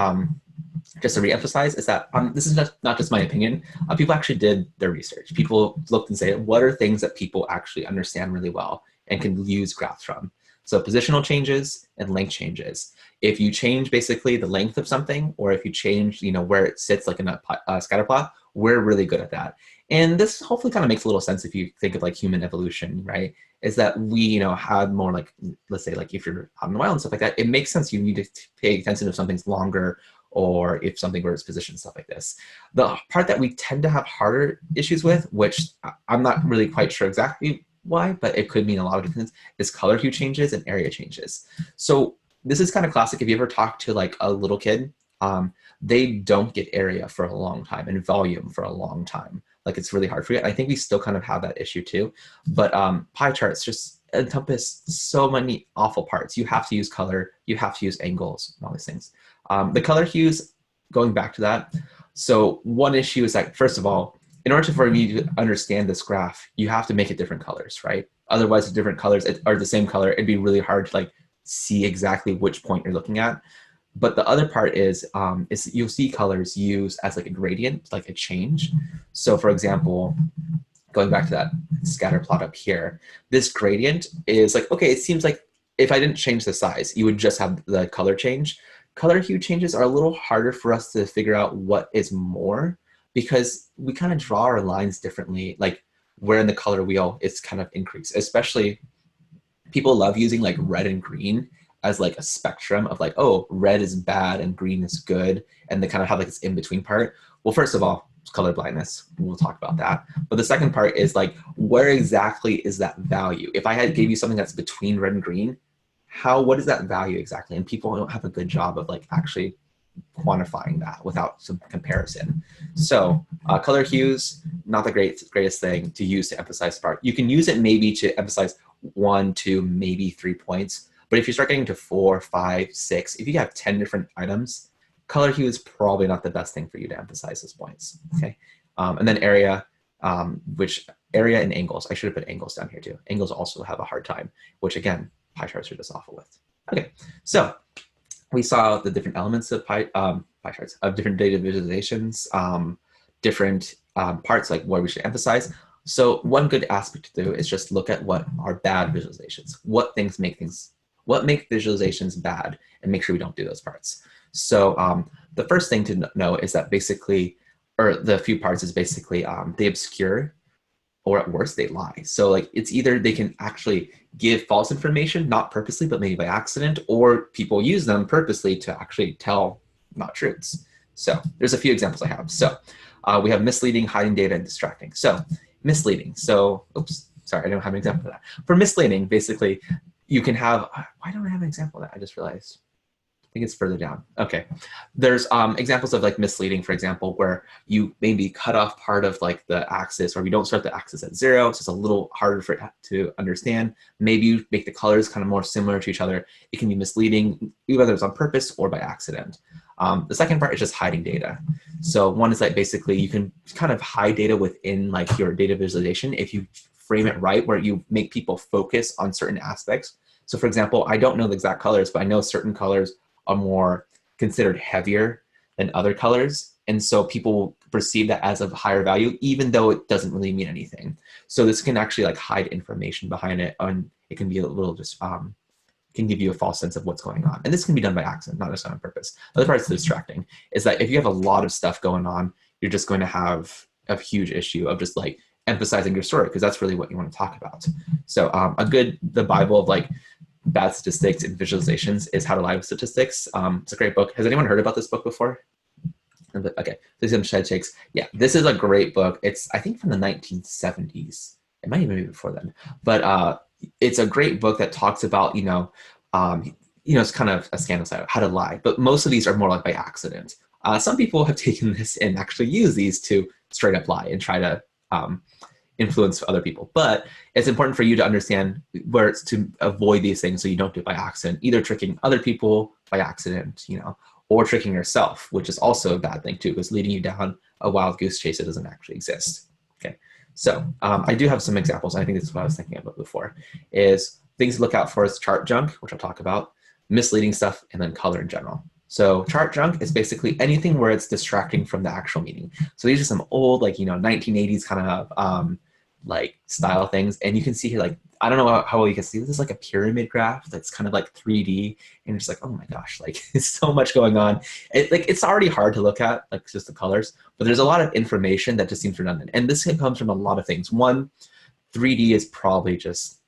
just to reemphasize is that this is not just my opinion. People actually did their research. People looked and say, what are things that people actually understand really well and can use graphs from? So positional changes and length changes. If you change basically the length of something, or if you change, you know, where it sits like in a scatter plot, we're really good at that. And this hopefully kind of makes a little sense if you think of like human evolution, right? Is that we, you know, had more like, let's say like if you're out in the wild and stuff like that, it makes sense you need to pay attention if something's longer or if something were its position, stuff like this. The part that we tend to have harder issues with, which I'm not really quite sure exactly why, but it could mean a lot of different things, is color hue changes and area changes. So this is kind of classic. If you ever talk to like a little kid, they don't get area for a long time and volume for a long time. Like it's really hard for you. I think we still kind of have that issue too. But pie charts just encompass so many awful parts. You have to use color, you have to use angles and all these things. The color hues, going back to that. So one issue is that, first of all, in order for you to understand this graph, you have to make it different colors, right? Otherwise, the different colors are the same color. It'd be really hard to like see exactly which point you're looking at. But the other part is you'll see colors used as like a gradient, like a change. So for example, going back to that scatter plot up here, this gradient is like, okay, it seems like if I didn't change the size, you would just have the color change. Color hue changes are a little harder for us to figure out what is more because we kind of draw our lines differently, like where in the color wheel it's kind of increased. Especially people love using like red and green as like a spectrum of like, oh, red is bad and green is good. And they kind of have like this in-between part. Well, first of all, color blindness. We'll talk about that. But the second part is like, where exactly is that value? If I gave you something that's between red and green, what is that value exactly? And people don't have a good job of like actually quantifying that without some comparison. So color hues, not the greatest thing to use to emphasize part. You can use it maybe to emphasize 1, 2, maybe 3 points. But if you start getting to 4, 5, 6, if you have 10 different items, color hue is probably not the best thing for you to emphasize those points. Okay, and then area, which area and angles. I should have put angles down here too. Angles also have a hard time, which again, pie charts are just awful with. Okay, so we saw the different elements of pie charts, of different data visualizations, different parts like what we should emphasize. So one good aspect to do is just look at what are bad visualizations. What make visualizations bad, and make sure we don't do those parts. So the first thing to know is that basically, or the few parts is basically they obscure, or at worst they lie. So like it's either they can actually give false information, not purposely, but maybe by accident, or people use them purposely to actually tell not truths. So there's a few examples I have. So we have misleading, hiding data, and distracting. So misleading. So, oops, sorry, I don't have an example of that. For misleading, basically, you can have, why don't I have an example of that? I just realized. I think it's further down. Okay. There's examples of like misleading, for example, where you maybe cut off part of like the axis, or you don't start the axis at 0. So it's a little harder for it to understand. Maybe you make the colors kind of more similar to each other. It can be misleading, whether it's on purpose or by accident. The second part is just hiding data. So one is like basically you can kind of hide data within like your data visualization if you frame it right, where you make people focus on certain aspects. So for example, I don't know the exact colors, but I know certain colors are more considered heavier than other colors. And so people perceive that as a higher value, even though it doesn't really mean anything. So this can actually like hide information behind it, and it can be a little just, can give you a false sense of what's going on. And this can be done by accident, not necessarily on purpose. The other part is distracting, is that if you have a lot of stuff going on, you're just going to have a huge issue of just like emphasizing your story, because that's really what you want to talk about. So the Bible of like bad statistics and visualizations is How to Lie with Statistics. It's a great book. Has anyone heard about this book before? Okay, this is Shed Shakes. Yeah, this is a great book. It's, I think, from the 1970s. It might even be before then. But it's a great book that talks about, it's kind of a scandal side of how to lie. But most of these are more like by accident. Some people have taken this and actually used these to straight up lie and try to influence other people. But it's important for you to understand where it's to avoid these things so you don't do it by accident, either tricking other people by accident, or tricking yourself, which is also a bad thing too, because leading you down a wild goose chase that doesn't actually exist. Okay, so I do have some examples. I think this is what I was thinking about before, is things to look out for is chart junk, which I'll talk about, misleading stuff, and then color in general. So chart junk is basically anything where it's distracting from the actual meaning. So these are some old, 1980s kind of like style things. And you can see here, like, I don't know how well you can see, this is like a pyramid graph that's kind of like 3D. And it's like, oh my gosh, like it's so much going on. It's already hard to look at, like just the colors, but there's a lot of information that just seems redundant. And this comes from a lot of things. One, 3D is probably just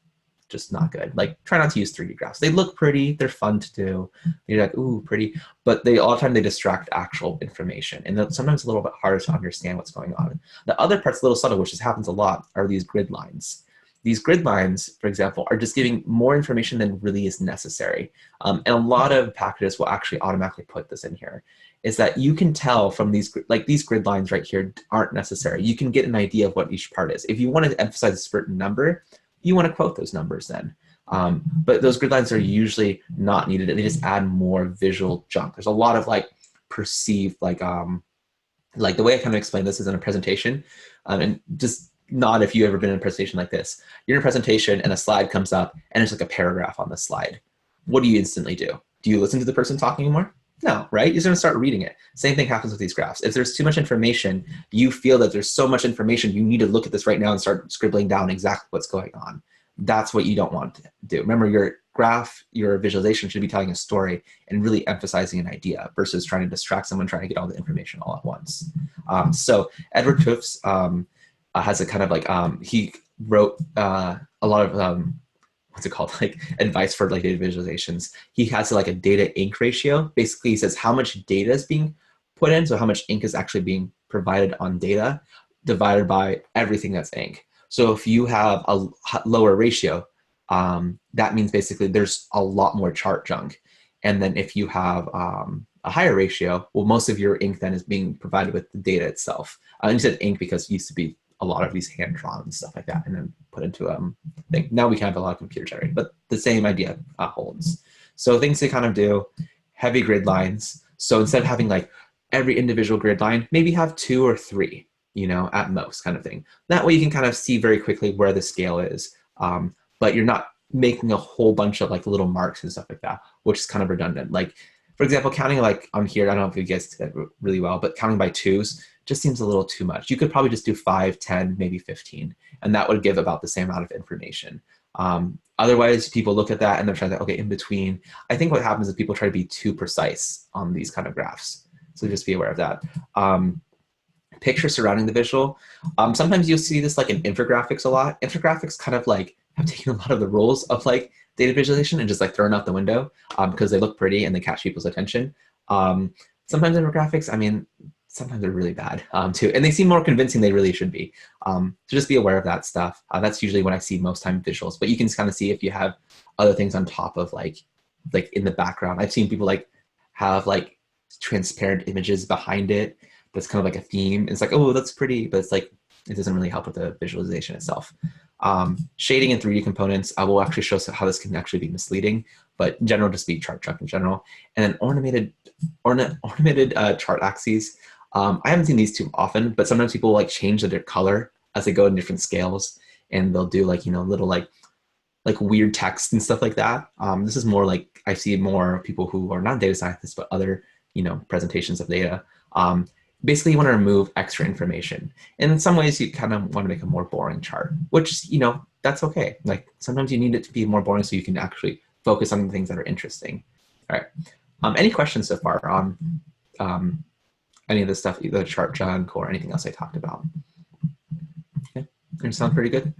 not good. Like, try not to use 3D graphs. They look pretty, they're fun to do. You're like, ooh, pretty, but all the time they distract actual information. And sometimes a little bit harder to understand what's going on. The other part's a little subtle, which happens a lot, are these grid lines. These grid lines, for example, are just giving more information than really is necessary. And a lot of packages will actually automatically put this in here, is that you can tell from these grid lines right here aren't necessary. You can get an idea of what each part is. If you want to emphasize a certain number, you want to quote those numbers then. But those grid lines are usually not needed. They just add more visual junk. There's a lot of perceived, like the way I kind of explain this is in a presentation, and just not if you've ever been in a presentation like this. You're in a presentation and a slide comes up and there's like a paragraph on the slide. What do you instantly do? Do you listen to the person talking anymore? No, right? You're just gonna start reading it. Same thing happens with these graphs. If there's too much information, you feel that there's so much information, you need to look at this right now and start scribbling down exactly what's going on. That's what you don't want to do. Remember, your graph, your visualization should be telling a story and really emphasizing an idea versus trying to distract someone trying to get all the information all at once. So Edward Tufts has a kind of he wrote a lot of what's it called, advice for data visualizations. He has a data ink ratio. Basically, he says how much data is being put in, so how much ink is actually being provided on data, divided by everything that's ink. So if you have a lower ratio, that means basically there's a lot more chart junk. And then if you have a higher ratio, well, most of your ink then is being provided with the data itself. And you said ink because it used to be a lot of these hand-drawn and stuff like that, and then put into a thing. Now we can have a lot of computer generated, but the same idea holds. So things to kind of do, heavy grid lines. So instead of having every individual grid line, maybe have 2 or 3, at most, kind of thing. That way you can kind of see very quickly where the scale is, but you're not making a whole bunch of little marks and stuff like that, which is kind of redundant. For example, counting on here, I don't know if you guys did that really well, but counting by 2s, just seems a little too much. You could probably just do 5, 10, maybe 15, and that would give about the same amount of information. Otherwise, people look at that and they're trying to, okay, in between. I think what happens is people try to be too precise on these kind of graphs. So just be aware of that. Picture surrounding the visual. Sometimes you'll see this like in infographics a lot. Infographics kind of like have taken a lot of the roles of like data visualization and just like thrown out the window because they look pretty and they catch people's attention. Sometimes infographics, I mean, sometimes they're really bad too, and they seem more convincing than they really should be. So just be aware of that stuff. That's usually when I see most time visuals, but you can kind of see if you have other things on top of like in the background. I've seen people like have like transparent images behind it. That's kind of like a theme. It's like, oh, that's pretty, but it's like, it doesn't really help with the visualization itself. Shading and 3D components, I will actually show how this can actually be misleading, but in general, just be chart chunk in general. And then ornamented chart axes. I haven't seen these too often, but sometimes people like change their color as they go in different scales, and they'll do like, you know, little like weird text and stuff like that. This is more like, I see more people who are not data scientists, but other, you know, presentations of data. Basically, you want to remove extra information. And in some ways, you kind of want to make a more boring chart, which, you know, that's okay. Like sometimes you need it to be more boring so you can actually focus on the things that are interesting. All right. Any questions so far on any of the stuff, either chart chunk or anything else I talked about? Okay. Does it sound pretty good?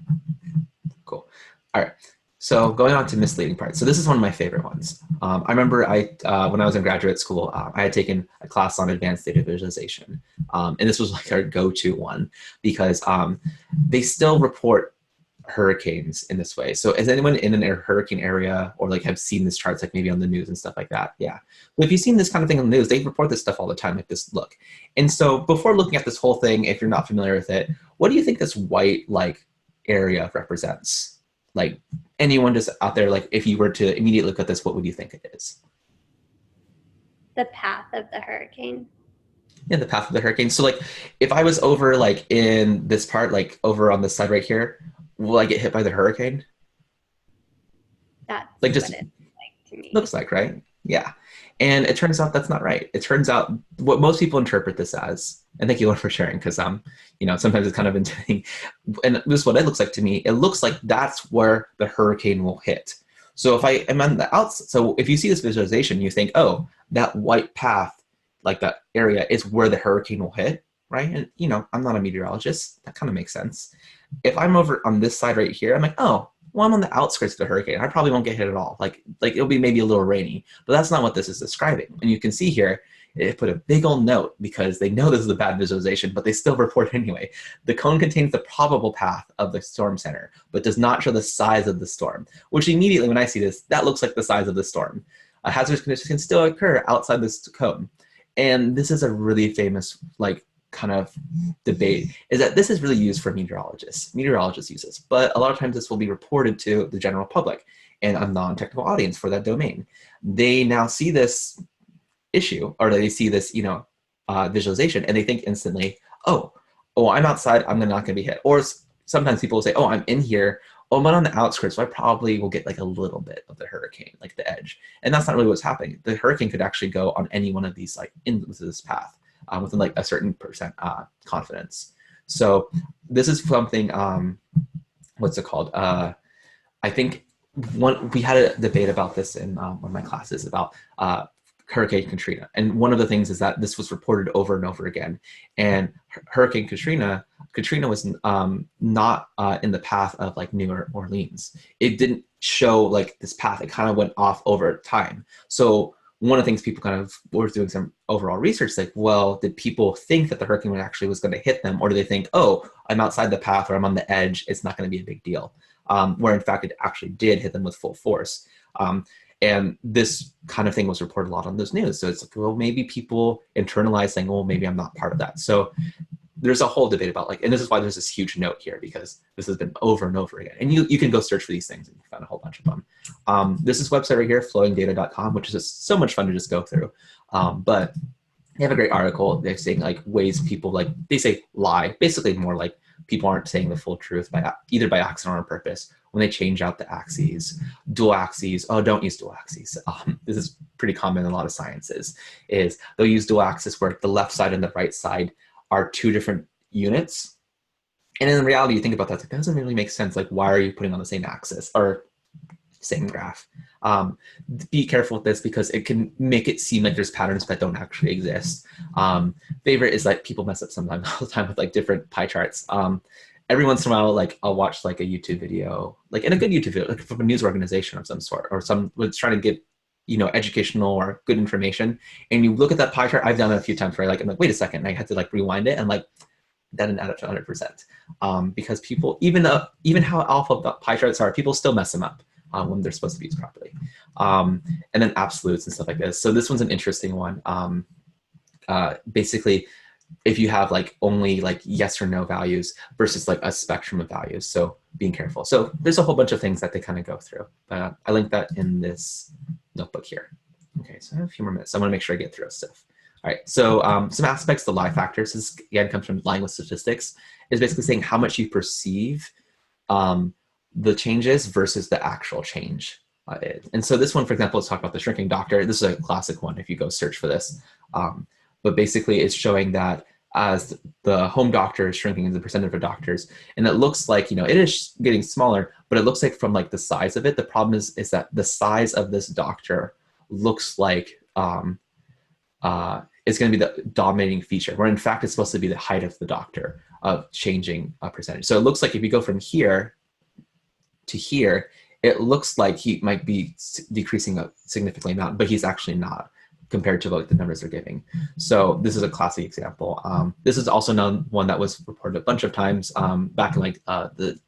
Cool. All right. So going on to misleading parts. So this is one of my favorite ones. I remember when I was in graduate school, I had taken a class on advanced data visualization. And this was like our go-to one because they still report hurricanes in this way. So is anyone in a hurricane area or like have seen these charts like maybe on the news and stuff like that? Yeah. But if you've seen this kind of thing on the news, they report this stuff all the time, like this look. And so before looking at this whole thing, if you're not familiar with it, what do you think this white like area represents? Like anyone just out there, like if you were to immediately look at this, what would you think it is? The path of the hurricane. Yeah, the path of the hurricane. So like if I was over like in this part, like over on this side right here, will I get hit by the hurricane? That's like just what it looks like to me. Looks like, right? Yeah. And it turns out that's not right. It turns out what most people interpret this as, and thank you, Lauren, for sharing, because you know, sometimes it's kind of intimidating. And this is what it looks like to me. It looks like that's where the hurricane will hit. So if I am on the outside, so if you see this visualization, you think, oh, that white path, like that area, is where the hurricane will hit, right? And you know, I'm not a meteorologist. That kind of makes sense. If I'm over on this side right here, I'm like, oh, well, I'm on the outskirts of the hurricane. I probably won't get hit at all. Like it'll be maybe a little rainy, but that's not what this is describing. And you can see here, it put a big old note because they know this is a bad visualization, but they still report anyway. The cone contains the probable path of the storm center, but does not show the size of the storm, which immediately when I see this, that looks like the size of the storm. Hazardous conditions can still occur outside this cone. And this is a really famous, like, kind of debate, is that this is really used for meteorologists. Meteorologists use this, but a lot of times this will be reported to the general public and a non-technical audience for that domain. They now see this issue, or they see this, you know, visualization, and they think instantly, oh, I'm outside, I'm not gonna be hit. Or sometimes people will say, oh, I'm in here, oh, I'm on the outskirts, so I probably will get like a little bit of the hurricane, like the edge. And that's not really what's happening. The hurricane could actually go on any one of these, like, into this path. Within like a certain percent confidence. So this is something, what's it called? I think we had a debate about this in one of my classes about Hurricane Katrina. And one of the things is that this was reported over and over again. And Hurricane Katrina was not in the path of like New Orleans. It didn't show like this path. It kind of went off over time. So one of the things people kind of were doing some overall research, like, well, did people think that the hurricane actually was going to hit them? Or do they think, oh, I'm outside the path or I'm on the edge, it's not going to be a big deal? Where in fact, it actually did hit them with full force. And this kind of thing was reported a lot on those news. So it's like, well, maybe people internalize saying, well, maybe I'm not part of that. So there's a whole debate about like, and this is why there's this huge note here, because this has been over and over again. And you can go search for these things and find a whole bunch of them. This is website right here, flowingdata.com, which is just so much fun to just go through. But they have a great article. They're saying like ways people like, they say lie, basically more like people aren't saying the full truth by either by accident or on purpose when they change out the axes, dual axes. Oh, don't use dual axes. This is pretty common in a lot of sciences, is they'll use dual axis where the left side and the right side are two different units. And in reality, you think about that, like, that doesn't really make sense. Like, why are you putting on the same axis or same graph? Be careful with this because it can make it seem like there's patterns that don't actually exist. Favorite is like people mess up sometimes all the time with like different pie charts. Every once in a while, like I'll watch like a YouTube video, like in a good YouTube video, like from a news organization of some sort, or some was trying to get, you know, educational or good information. And you look at that pie chart. I've done it a few times where I'm like, wait a second, and I had to like rewind it and like that didn't add up to 100%. Because people, even how alpha pie charts are, people still mess them up when they're supposed to be used properly. And then absolutes and stuff like this. So this one's an interesting one. Basically, if you have like only like yes or no values versus like a spectrum of values. So being careful. So there's a whole bunch of things that they kind of go through. I linked that in this notebook here. Okay, so I have a few more minutes. So I want to make sure I get through this stuff. All right, so some aspects, the lie factors, this again comes from lying with statistics, is basically saying how much you perceive the changes versus the actual change. And so this one, for example, let's talk about the shrinking doctor. This is a classic one if you go search for this. But basically it's showing that as the home doctor is shrinking as a percentage of doctors, and it looks like, you know, it is getting smaller, but it looks like from like the size of it, the problem is that the size of this doctor looks like it's going to be the dominating feature, where in fact it's supposed to be the height of the doctor of changing a percentage. So it looks like if you go from here to here, it looks like he might be decreasing a significantly amount, but he's actually not compared to like the numbers they're giving. So this is a classic example. This is also one that was reported a bunch of times back in like the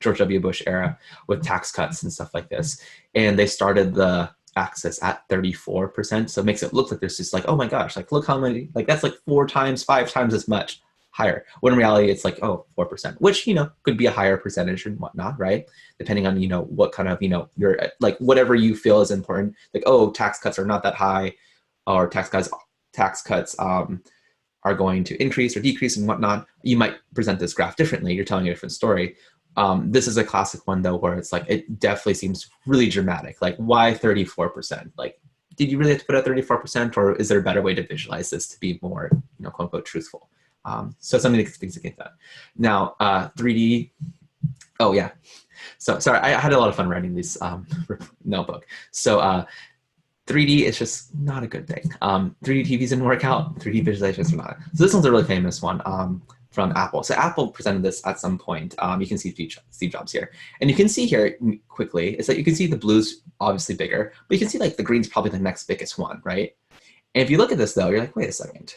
George W. Bush era with tax cuts and stuff like this. And they started the axis at 34%. So it makes it look like there's just like, oh my gosh, like look how many, like that's like 4 times, 5 times as much higher. When in reality, it's like, oh, 4%, which, you know, could be a higher percentage and whatnot, right? Depending on, you know, what kind of, you know, your, like whatever you feel is important, like, oh, tax cuts are not that high, or tax cuts are going to increase or decrease and whatnot. You might present this graph differently. You're telling a different story. This is a classic one though, where it's like, it definitely seems really dramatic. Like why 34%? Like, did you really have to put out 34%, or is there a better way to visualize this to be more, you know, quote unquote truthful? So something to think against that. Now, 3D, oh yeah. So sorry, I had a lot of fun writing this notebook. So 3D is just not a good thing. 3D TVs didn't work out, 3D visualizations are not. So this one's a really famous one from Apple. So Apple presented this at some point. You can see Steve Jobs here. And you can see here quickly, is that you can see the blue's obviously bigger, but you can see like the green's probably the next biggest one, right? And if you look at this though, you're like, wait a second.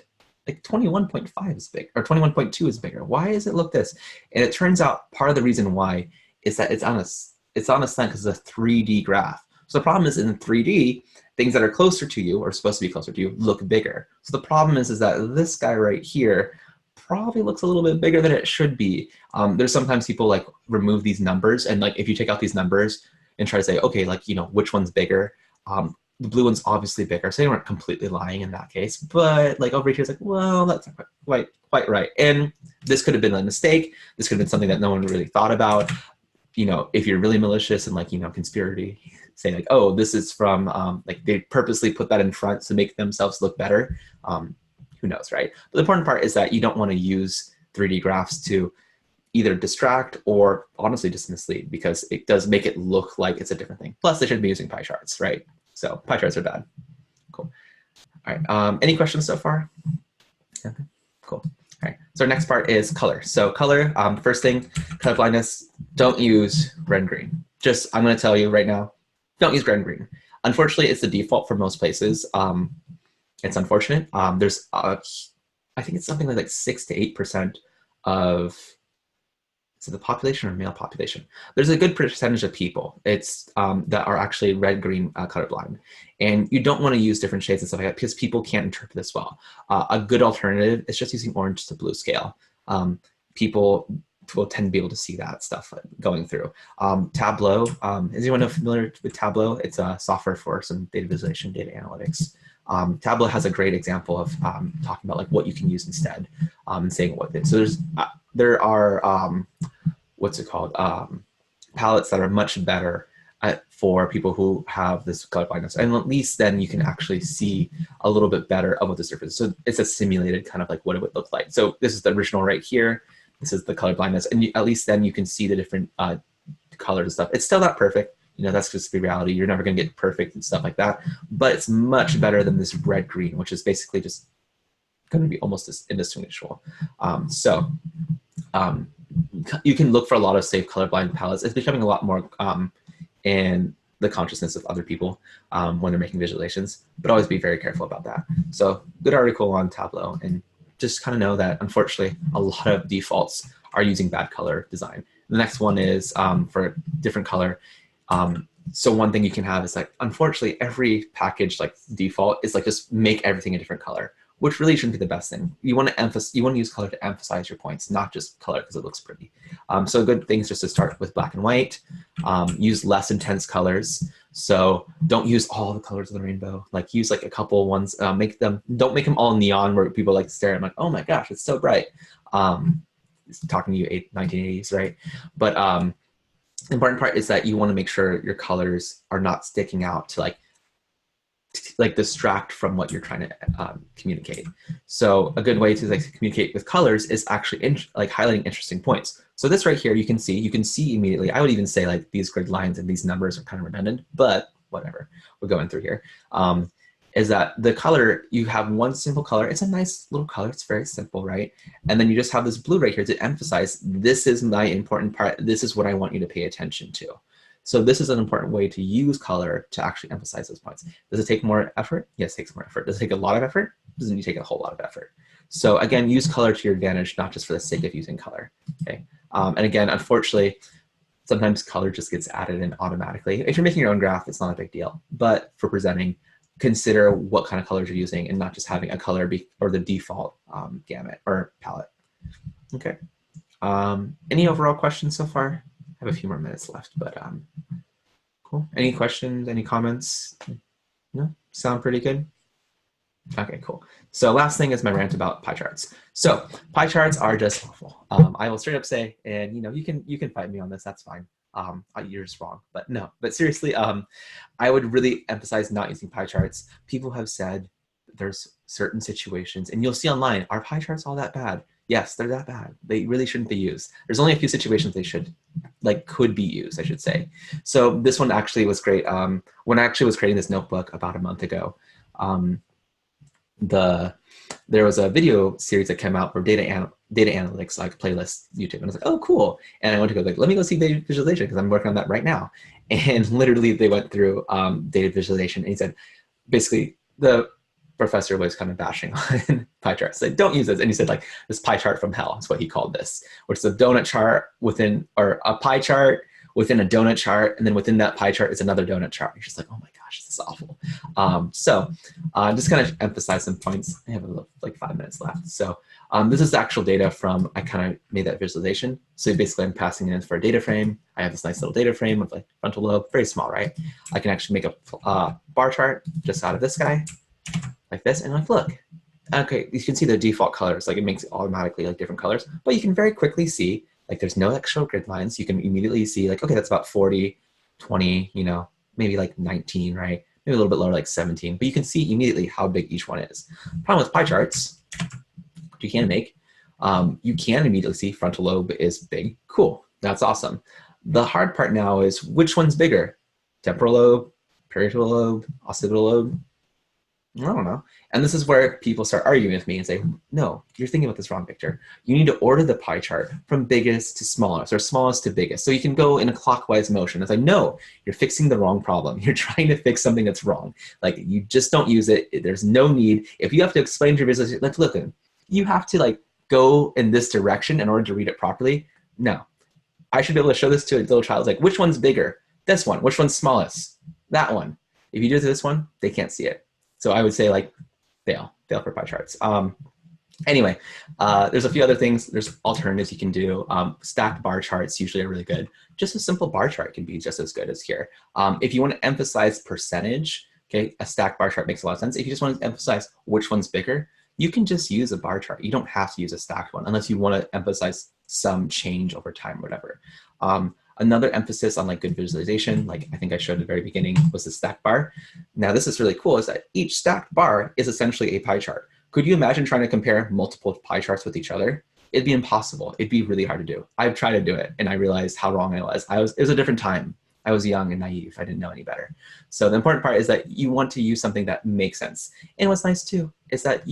Like 21.5 is big, or 21.2 is bigger. Why does it look this? And it turns out part of the reason why is that it's on a slant because it's a 3D graph. So the problem is in 3D, things that are closer to you or supposed to be closer to you look bigger. So the problem is that this guy right here probably looks a little bit bigger than it should be. There's sometimes people like remove these numbers, and like if you take out these numbers and try to say, okay, like, you know, which one's bigger? The blue one's obviously bigger, so they weren't completely lying in that case. But like over here, it's like, well, that's not quite right. And this could have been a mistake. This could have been something that no one really thought about. You know, if you're really malicious and like, you know, conspiracy, saying like, oh, this is from like they purposely put that in front to make themselves look better. Who knows, right? But the important part is that you don't want to use 3D graphs to either distract or honestly just mislead, because it does make it look like it's a different thing. Plus, they shouldn't be using pie charts, right? So pie charts are bad. Cool. All right. Any questions so far? Okay. Cool. All right. So our next part is color. So color, first thing, color blindness, don't use red and green. Just, I'm going to tell you right now, don't use red and green. Unfortunately, it's the default for most places. It's unfortunate. There's, I think it's something like 6 to 8% of, is it the population or male population? There's a good percentage of people that are actually red-green colorblind. And you don't want to use different shades and stuff like that because people can't interpret this well. A good alternative is just using orange to blue scale. People will tend to be able to see that stuff going through. Tableau, is anyone familiar with Tableau? It's a software for some data visualization, data analytics. Tableau has a great example of talking about like what you can use instead, and saying what it is. So there are what's it called, palettes that are much better for people who have this color blindness. And at least then you can actually see a little bit better of what the surface is. So it's a simulated kind of like what it would look like. So this is the original right here. This is the color blindness. And at least then you can see the different colors and stuff. It's still not perfect. You know, that's just the reality. You're never going to get perfect and stuff like that. But it's much better than this red-green, which is basically just going to be almost indistinguishable. You can look for a lot of safe colorblind palettes. It's becoming a lot more in the consciousness of other people when they're making visualizations, but always be very careful about that. So good article on Tableau, and just kind of know that unfortunately a lot of defaults are using bad color design. The next one is for different color. So one thing you can have is like, unfortunately, every package like default is like just make everything a different color, which really shouldn't be the best thing. You want to use color to emphasize your points, not just color because it looks pretty. So a good thing is just to start with black and white. Use less intense colors. So don't use all the colors of the rainbow. Like use like a couple ones. Don't make them all neon where people like stare at them like, oh my gosh, it's so bright. Talking to you 1980s, right? But the important part is that you want to make sure your colors are not sticking out to like distract from what you're trying to communicate. So a good way to like communicate with colors is actually like highlighting interesting points. So this right here, you can see immediately. I would even say like these grid lines and these numbers are kind of redundant, but whatever, we're going through here. Is that the color, you have one simple color. It's a nice little color. It's very simple, right? And then you just have this blue right here to emphasize, this is my important part. This is what I want you to pay attention to. So this is an important way to use color to actually emphasize those points. Does it take more effort? Yes, it takes more effort. Does it take a lot of effort? Doesn't need to take a whole lot of effort. So again, use color to your advantage, not just for the sake of using color, okay? And again, unfortunately, sometimes color just gets added in automatically. If you're making your own graph, it's not a big deal. But for presenting, consider what kind of colors you're using and not just having a color be or the default gamut or palette. Okay. Any overall questions so far? I have a few more minutes left, but cool. Any questions, any comments? No? Sound pretty good? Okay, cool. So last thing is my rant about pie charts. So pie charts are just awful. I will straight up say, and you know, you can fight me on this, that's fine. You're just wrong, but no. But seriously, I would really emphasize not using pie charts. People have said there's certain situations, and you'll see online, are pie charts all that bad? Yes, they're that bad. They really shouldn't be used. There's only a few situations they could be used, I should say. So this one actually was great. When I actually was creating this notebook about a month ago, there was a video series that came out for data analytics, like playlist YouTube, and I was like, oh, cool. And I went to go like, let me go see data visualization because I'm working on that right now. And literally they went through data visualization, and he said, basically the professor was kind of bashing on pie charts. Said, don't use this. And he said like, this pie chart from hell is what he called this, which is a donut chart within, or a pie chart within a donut chart, and then within that pie chart is another donut chart. You're just like, oh my gosh, this is awful. Just kind of emphasize some points. I have like 5 minutes left. So this is the actual data from, I kind of made that visualization. So basically I'm passing it in for a data frame. I have this nice little data frame of like frontal lobe, very small, right? I can actually make a bar chart just out of this guy, like this, and like, look. Okay, you can see the default colors, like it makes it automatically like different colors, but you can very quickly see like there's no extra grid lines. You can immediately see like, okay, that's about 40, 20, you know, maybe like 19, right? Maybe a little bit lower, like 17, but you can see immediately how big each one is. Problem with pie charts, which you can make, you can immediately see frontal lobe is big. Cool, that's awesome. The hard part now is which one's bigger? Temporal lobe, parietal lobe, occipital lobe? I don't know. And this is where people start arguing with me and say, no, you're thinking about this wrong, Victor. You need to order the pie chart from biggest to smallest, or smallest to biggest. So you can go in a clockwise motion. It's like, no, you're fixing the wrong problem. You're trying to fix something that's wrong. Like, you just don't use it. There's no need. If you have to explain to your business, like, look, you have to like go in this direction in order to read it properly. No, I should be able to show this to a little child. Like, which one's bigger? This one. Which one's smallest? That one. If you do this one, they can't see it. So I would say like fail for pie charts. Anyway, there's a few other things. There's alternatives you can do. Stacked bar charts usually are really good. Just a simple bar chart can be just as good as here. If you want to emphasize percentage, okay, a stacked bar chart makes a lot of sense. If you just want to emphasize which one's bigger, you can just use a bar chart. You don't have to use a stacked one unless you want to emphasize some change over time, whatever. Another emphasis on like good visualization, like I think I showed at the very beginning, was the stack bar. Now this is really cool, is that each stacked bar is essentially a pie chart. Could you imagine trying to compare multiple pie charts with each other? It'd be impossible. It'd be really hard to do. I've tried to do it and I realized how wrong I was. It was a different time. I was young and naive. I didn't know any better. So the important part is that you want to use something that makes sense. And what's nice too is that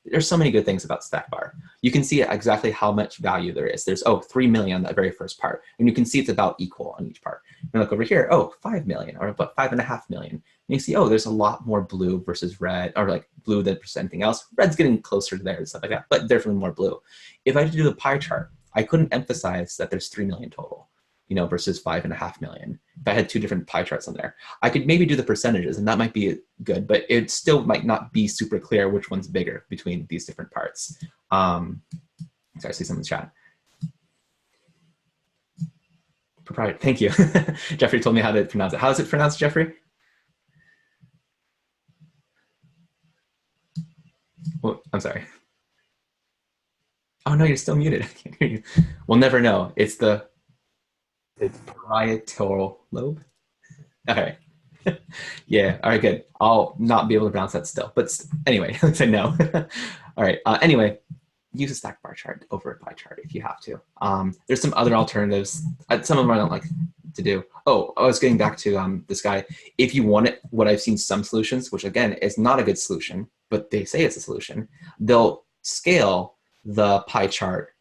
there's so many good things about stack bar. You can see exactly how much value there is. There's, 3 million on that very first part. And you can see it's about equal on each part. And look over here, 5 million or about 5.5 million. And you see, there's a lot more blue versus red, or like blue than anything else. Red's getting closer to there and stuff like that, but definitely more blue. If I had to do the pie chart, I couldn't emphasize that there's 3 million total, versus 5.5 million. If I had two different pie charts on there, I could maybe do the percentages and that might be good, but it still might not be super clear which one's bigger between these different parts. Sorry, I see someone in the chat. Proprietary, thank you. Jeffrey told me how to pronounce it. How is it pronounced, Jeffrey? Well, I'm sorry. Oh no, you're still muted. I can't hear you. We'll never know. It's parietal lobe. Okay. Yeah. All right. Good. I'll not be able to pronounce that still. But anyway, let's say no. All right. Anyway, use a stack bar chart over a pie chart if you have to. There's some other alternatives. Some of them I don't like to do. Oh, I was getting back to this guy. If you want it, what I've seen some solutions, which again is not a good solution, but they say it's a solution. They'll scale the pie chart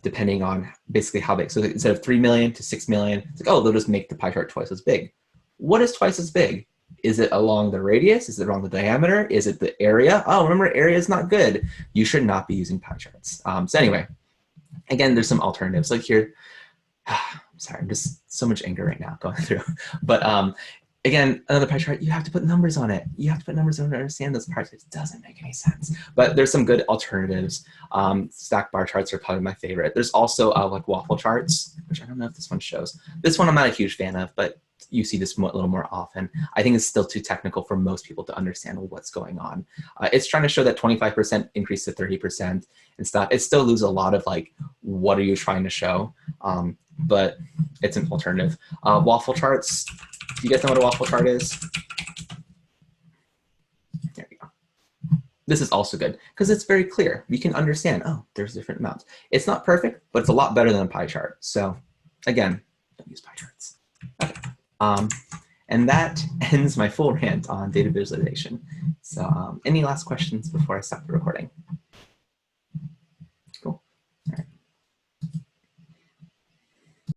depending on basically how big. So instead of 3 million to 6 million, it's like, they'll just make the pie chart twice as big. What is twice as big? Is it along the radius? Is it along the diameter? Is it the area? Remember, area is not good. You should not be using pie charts. So anyway, again, there's some alternatives. Like here, sorry, I'm just so much anger right now going through. But again, another pie chart, you have to put numbers on it. You have to put numbers on it to understand those parts. It doesn't make any sense. But there's some good alternatives. Stack bar charts are probably my favorite. There's also like waffle charts, which I don't know if this one shows. This one I'm not a huge fan of, but you see this a little more often. I think it's still too technical for most people to understand what's going on. It's trying to show that 25% increase to 30% and stuff. It still loses a lot of like, what are you trying to show? But it's an alternative. Waffle charts. Do you guys know what a waffle chart is? There you go. This is also good because it's very clear. You can understand, there's different amounts. It's not perfect, but it's a lot better than a pie chart. So again, don't use pie charts. Okay. And that ends my full rant on data visualization. So any last questions before I stop the recording?